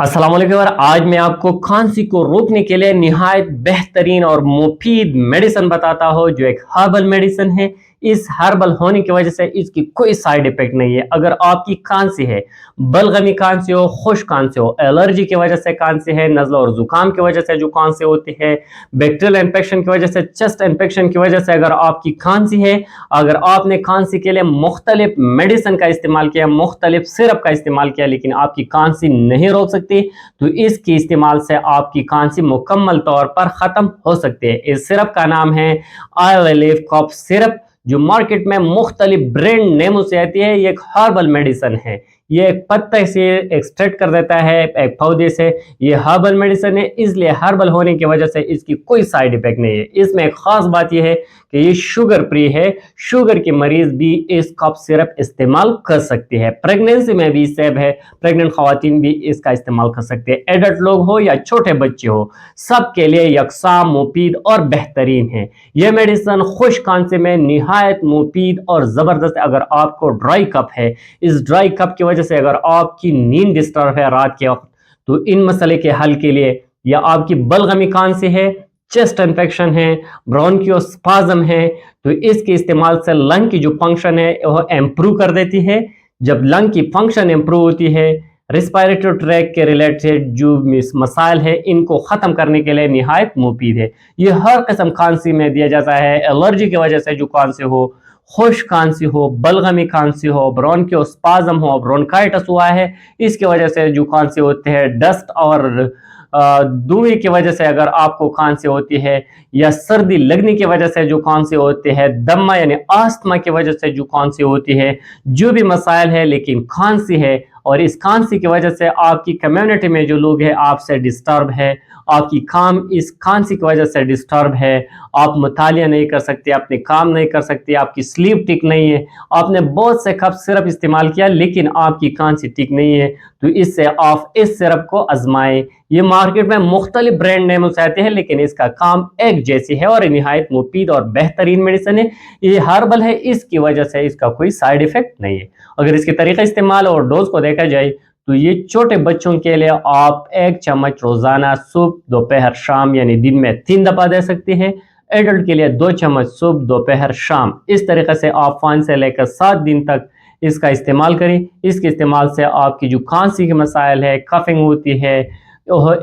अस्सलाम वालेकुम। और आज मैं आपको खांसी को रोकने के लिए निहायत बेहतरीन और मुफीद मेडिसिन बताता हूँ जो एक हर्बल मेडिसिन है। इस हर्बल होने की वजह से इसकी कोई साइड इफेक्ट नहीं है। अगर आपकी खांसी है, बलगमी खांसी हो, खुश खांसी हो, एलर्जी की वजह से खांसी है, नज़ला और जुकाम की वजह से जो खांसी होती है, बैक्टीरियल इन्फेक्शन की वजह से, चेस्ट इन्फेक्शन की वजह से अगर आपकी खांसी है, अगर आपने खांसी के लिए मुख्तलिफ मेडिसिन का इस्तेमाल किया, मुख्तलिफ सिरप का इस्तेमाल किया, लेकिन आपकी खांसी नहीं रोक सकती, तो इसके इस्तेमाल से आपकी खांसी मुकम्मल तौर पर ख़त्म हो सकती है। इस सिरप का नाम है आई रिलीफ कफ सिरप, जो मार्केट में मुख्तलिफ ब्रांड नेमों से आती है। ये एक हर्बल मेडिसिन है। ये एक पत्ते से एक्सट्रैक्ट कर देता है, एक पौधे से। ये हर्बल मेडिसिन है, इसलिए हर्बल होने की वजह से इसकी कोई साइड इफेक्ट नहीं है। इसमें एक खास बात यह है कि ये शुगर फ्री है। शुगर के मरीज भी इस कफ सिरप इस्तेमाल कर सकते हैं। प्रेगनेंसी में भी सेफ है, प्रेग्नेंट खवातीन भी इसका इस्तेमाल कर सकते हैं। एडल्ट लोग हो या छोटे बच्चे हो, सबके लिए यकसा, मुफीद और बेहतरीन है। यह मेडिसिन खुश खांसी में निहायत मुफीद और ज़बरदस्त। अगर आपको ड्राई कफ है, इस ड्राई कफ की वजह से अगर आपकी नींद डिस्टर्ब है रात के वक्त, तो इन मसले के हल के लिए, या आपकी बलगमी खांसी है, चेस्ट इन्फेक्शन है, ब्रोंकियोस्पाज्म है, तो इसके इस्तेमाल से लंग की जो फंक्शन है वह इम्प्रूव कर देती है। जब लंग की फंक्शन इम्प्रूव होती है, रेस्पिरेटरी ट्रैक के रिलेटेड जो मसाइल है, इनको ख़त्म करने के लिए निहायत मुफीद है। ये हर किस्म खांसी में दिया जाता है। एलर्जी की वजह से जो खांसी हो, खुश खांसी हो, बलगमी खांसी हो, ब्रोंकियोस्पाज्म हो, ब्रोंकाइटिस हुआ है, इसकी वजह से जो खांसी होती है, डस्ट और धुएं की वजह से अगर आपको खांसी होती है, या सर्दी लगने की वजह से जो खांसी होती है, दमा यानी आस्थमा की वजह से जो खांसी होती है, जो भी मसाइल है, लेकिन खांसी है और इस खांसी की वजह से आपकी कम्युनिटी में जो लोग हैं आपसे डिस्टर्ब है, आपकी काम इस खांसी की वजह से डिस्टर्ब है, आप मुतालिया नहीं कर सकते, अपने काम नहीं कर सकते, आपकी स्लीप ठीक नहीं है, आपने बहुत से कफ सिरप इस्तेमाल किया लेकिन आपकी खांसी ठीक नहीं है, तो इससे आप इस सिरप को आजमाएं। ये मार्केट में मुख्तलिफ ब्रांड नेमों से आते हैं, लेकिन इसका काम एक जैसी है और निहायत मुफीद और बेहतरीन मेडिसिन है। ये हर्बल है, इसकी वजह से इसका कोई साइड इफेक्ट नहीं है। अगर इसके तरीका इस्तेमाल और डोज को देखा जाए, तो ये छोटे बच्चों के लिए आप 1 चम्मच रोजाना सुबह, दोपहर, शाम यानी दिन में 3 दफा दे सकते हैं। एडल्ट के लिए 2 चम्मच सुबह, दोपहर, शाम। इस तरीके से आप 5 से लेकर 7 दिन तक इसका इस्तेमाल करें। इसके इस्तेमाल से आपकी जो खांसी के मसाइल है, कफिंग होती है,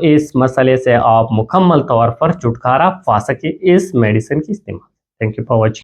इस मसले से आप मुकम्मल तौर पर छुटकारा पा सके इस मेडिसिन के इस्तेमाल। Thank you for watching.